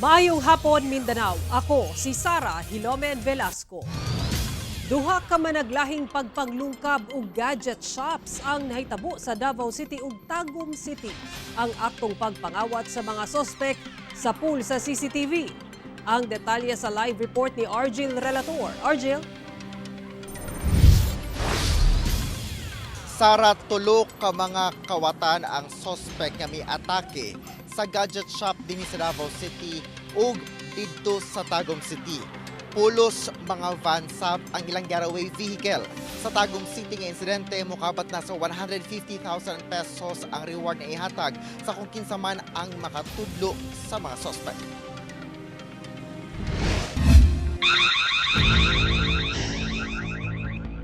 Maayong hapon, Mindanao. Ako si Sara Hilomen Velasco. Duha ka managlahing pagpanglungkab og gadget shops ang nahitabo sa Davao City ug Tagum City. Ang aktong pagpangawat sa mga sospek sa pool sa CCTV. Ang detalye sa live report ni Argil Relator. Argil? Sara, tulo ka mga kawatan ang sospek nga may atake sa gadget shop din sa Davao City ug didto sa Tagum City. Pulos mga van sab ang ilang getaway vehicle. Sa Tagum City nga insidente, mukabat na sa 150,000 pesos ang reward na ihatag sa kung kinsa man ang makatudlo sa mga sospek.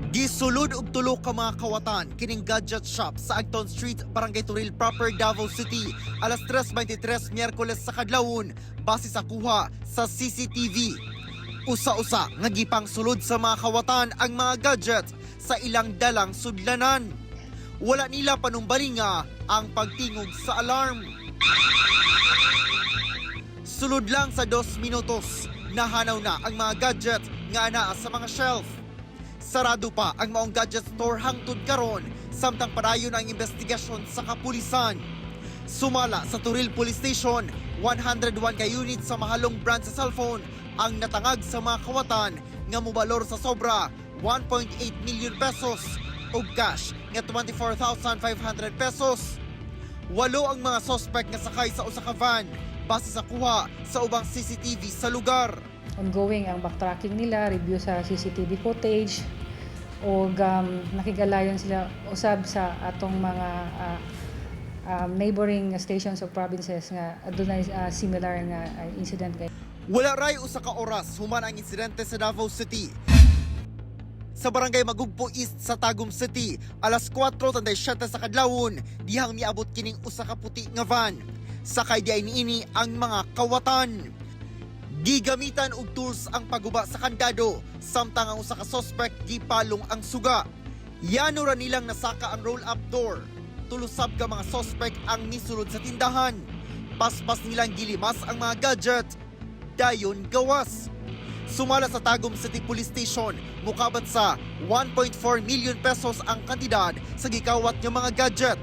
Gisulod og tulo ka mga kawatan kining gadget shop sa Agton Street, Barangay Turil Proper, Davao City, alas 3:23 Miyerkules sa kadlawon, base sa kuha sa CCTV. Usa-usa nga gipang sulod sa mga kawatan ang mga gadget sa ilang dalang sudlanan. Wala nila panumbalinga ang pagtingog sa alarm. Sulod lang sa 2 minutos, nahanaw na ang mga gadget nga anaa sa mga shelf. Sarado pa ang maong gadget store hangtod karon, samtang padayon ang investigasyon sa kapulisan. Sumala sa Turil Police Station, 101 ka unit sa mahalong brand sa cellphone ang natangag sa mga kawatan nga mobalor sa sobra 1.8 million pesos o cash nga 24,500 pesos. Walo ang mga sospek nga sakay sa usa ka van base sa kuha sa ubang CCTV sa lugar. Ongoing ang backtracking nila, review sa CCTV footage, o nakigalayon sila usab sa atong mga neighboring stations of provinces nga adunay similar nga incident kay. Wala ray usa ka oras human ang insidente sa Davao City. Sa barangay Magugpo East sa Tagum City, alas 4:37 sa kadlawon, dihang miabot kining usa ka puti nga van. Sakay diay niini ang mga kawatan. Gigamitan og tools ang pagguba sa kandado, samtang ang usa ka suspect gipalong ang suga. Yano ra nilang nasaka ang roll-up door. Tulusab ka mga suspect ang nisulod sa tindahan. Paspas nilang gilimas ang mga gadget. Dayon gawas. Sumala sa Tagum City Police Station, mukabat sa 1.4 million pesos ang kantidad sa gikawat ng mga gadget.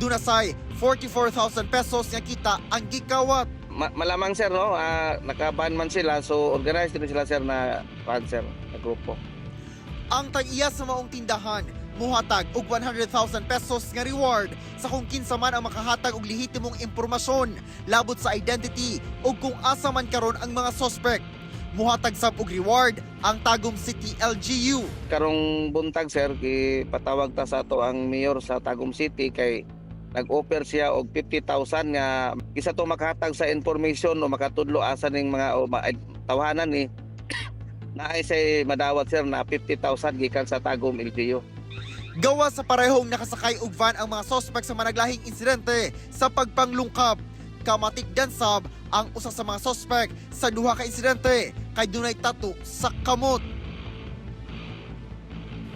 Dunasay 44,000 pesos nga kita ang gikawat. Malamang sir, no, nakaban man sila, so organized din sila sir na sir, na grupo. Ang tag-iya sa maong tindahan muhatag og 100,000 pesos nga reward sa kung kinsa man ang makahatag og lehitimong impormasyon labot sa identity o kung asa man karon ang mga suspect. Muhatag sab og reward ang Tagum City LGU. Karong buntag sir, patawag ta sa ato ang mayor sa Tagum City kay nag-offer siya og 50,000 nga isa to makahatag sa information o makatudlo asa ning mga tawanan ni naay say madawat sir na 50,000 gikan sa Tagum LGU. Gawa sa parehong nakasakay og van ang mga suspect sa managlahing insidente sa pagpanglungkab. Kamatikdan sab ang usa sa mga suspect sa duha ka insidente kay dunay tattoo sa kamot.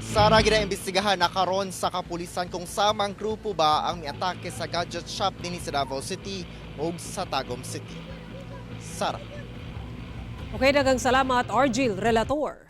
Sara, ginaimbestigahan na karon sa kapulisan kung samang grupo ba ang miatake sa gadget shop din sa Davao City o sa Tagum City. Sara. Okay, daghang salamat, Argil Relator.